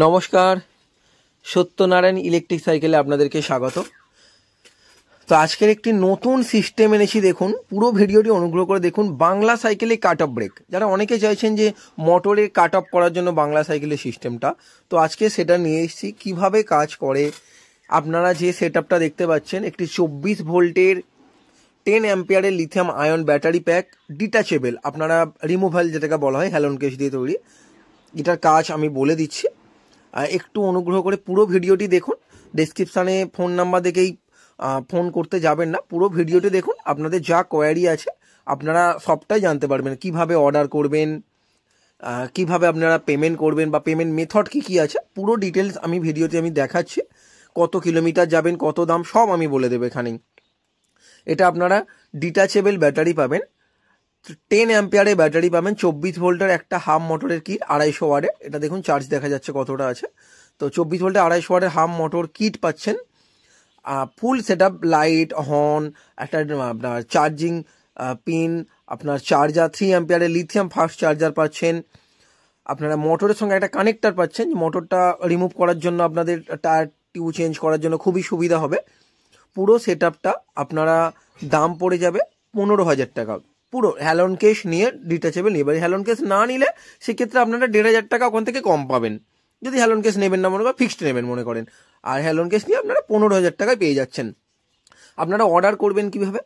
নমস্কার, সত্যনারায়ণ ইলেকট্রিক সাইকেলে আপনাদেরকে স্বাগত। তো আজকের একটি নতুন সিস্টেম এনেছি, দেখুন পুরো ভিডিওটি অনুগ্রহ করে দেখুন। বাংলা সাইকেলে কাট অফ ব্রেক, যারা অনেকে চাইছেন যে মোটরে কাট অফ করার জন্য বাংলা সাইকেলের সিস্টেমটা, তো আজকে সেটা নিয়ে এসেছি কিভাবে কাজ করে। আপনারা যে সেট আপটা দেখতে পাচ্ছেন, একটি 24 ভোল্টের 10 অ্যাম্পিয়ারের lithium ion battery pack, detachable, আপনারা রিমুভাল যেটাকে বলা হয়, হ্যালন কেস দিয়ে তৈরি। এটার কাজ আমি বলে দিচ্ছি, একটু অনুগ্রহ করে পুরো ভিডিওটি দেখুন। ডেসক্রিপশানে ফোন নাম্বার দেখেই ফোন করতে যাবেন না, পুরো ভিডিওটি দেখুন। আপনাদের যা কোয়ারি আছে আপনারা সবটাই জানতে পারবেন, কিভাবে অর্ডার করবেন, কিভাবে আপনারা পেমেন্ট করবেন, বা পেমেন্ট মেথড কী কী আছে, পুরো ডিটেলস আমি ভিডিওতে দেখাচ্ছি। কত কিলোমিটার যাবেন, কত দাম, সব আমি বলে দেবো এখানেই। এটা আপনারা ডিটাচেবল ব্যাটারি পাবেন, 10 অ্যাম্পিয়ারের ব্যাটারি পাবেন, 24 ভোল্টের একটা হাফ মোটরের কিট 250 ওয়াটের। এটা দেখুন চার্জ দেখা যাচ্ছে কতটা আছে। তো 24 ভোল্টের 250 ওয়াটের হাফ মোটর কিট পাচ্ছেন, full set up, light, horn, একটা আপনার চার্জিং পিন, আপনার চার্জার, 3 অ্যাম্পিয়ারের লিথিয়াম ফাস্ট চার্জার পাচ্ছেন। আপনারা মোটরের সঙ্গে একটা কানেক্টার পাচ্ছেন, মোটরটা রিমুভ করার জন্য, আপনাদের টায়ার টিউব চেঞ্জ করার জন্য খুবই সুবিধা হবে। পুরো সেট আপটা আপনারা দাম পড়ে যাবে 15,000 টাকা, পুরো হ্যালন কেস নিয়ে ডিটাচেবল নিয়ে। এবার হ্যালন কেস না নিলে সেক্ষেত্রে আপনারা 1,500 টাকা ওখান থেকে কম পাবেন, যদি হ্যালন কেস নেবেন না, মনে করেন ফিক্সড নেবেন মনে করেন। আর হ্যালন কেস নিয়ে আপনারা 15,000 টাকায় পেয়ে যাচ্ছেন। আপনারা অর্ডার করবেন কিভাবে,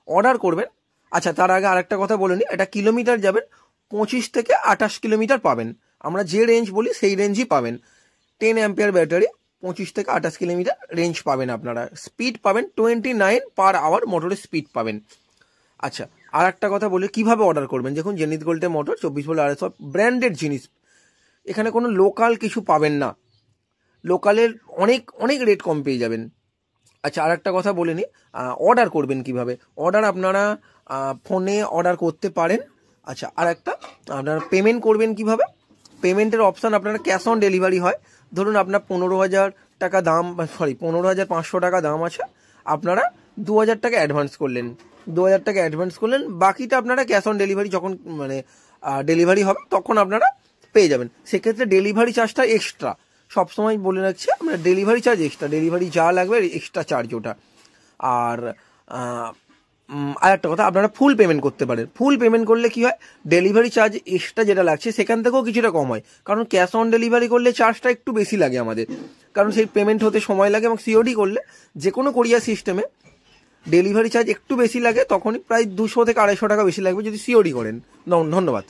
অর্ডার করবেন, আচ্ছা তার আগে আরেকটা কথা বলে নিই, এটা কিলোমিটার যাবেন 25 থেকে 28 কিলোমিটার পাবেন। আমরা যে রেঞ্জ বলি সেই রেঞ্জই পাবেন। 10 অ্যাম্পিয়ার ব্যাটারি, 25 থেকে 28 কিলোমিটার রেঞ্জ পাবেন আপনারা। স্পিড পাবেন 29 পার আওয়ার মোটরের স্পিড পাবেন। আচ্ছা, আর একটা কথা বলি কিভাবে অর্ডার করবেন। দেখুন জেনিথ গোল্ডের মোটর 24 ভোল্ট 250, ব্র্যান্ডেড জিনিস, এখানে কোনো লোকাল কিছু পাবেন না, লোকালের অনেক অনেক রেট কম পেয়ে যাবেন। আচ্ছা, আর একটা কথা বলে নিই, অর্ডার করবেন কিভাবে। অর্ডার আপনারা ফোনে অর্ডার করতে পারেন। আচ্ছা, আর একটা, আপনারা পেমেন্ট করবেন কিভাবে। পেমেন্টের অপশান আপনারা ক্যাশ অন ডেলিভারি হয়। ধরুন আপনার 15,000 টাকা দাম, 15,500 টাকা দাম আছে, আপনারা 2,000 টাকা অ্যাডভান্স করলেন, 2,000 টাকা অ্যাডভান্স করলেন, বাকিটা আপনারা ক্যাশ অন ডেলিভারি যখন ডেলিভারি হবে তখন আপনারা পেয়ে যাবেন। সেক্ষেত্রে ডেলিভারি চার্জটা এক্সট্রা, সবসময় বলে রাখছি, আপনার ডেলিভারি চার্জ এক্সট্রা, ডেলিভারি যা লাগবে এক্সট্রা চার্জ ওটা। আর একটা কথা, আপনারা ফুল পেমেন্ট করতে পারেন। ফুল পেমেন্ট করলে কি হয়, ডেলিভারি চার্জ এক্সট্রা যেটা লাগছে সেখান থেকেও কিছুটা কম হয়, কারণ ক্যাশ অন ডেলিভারি করলে চার্জটা একটু বেশি লাগে আমাদের, কারণ সেই পেমেন্ট হতে সময় লাগে। এবং সিওডি করলে, যে কোনো কোরিয়ার সিস্টেমে ডেলিভারি চার্জ একটু বেশি লাগে, তখনই প্রায় 200 থেকে 250 টাকা বেশি লাগবে যদি সিওডি করেন। ধন্যবাদ।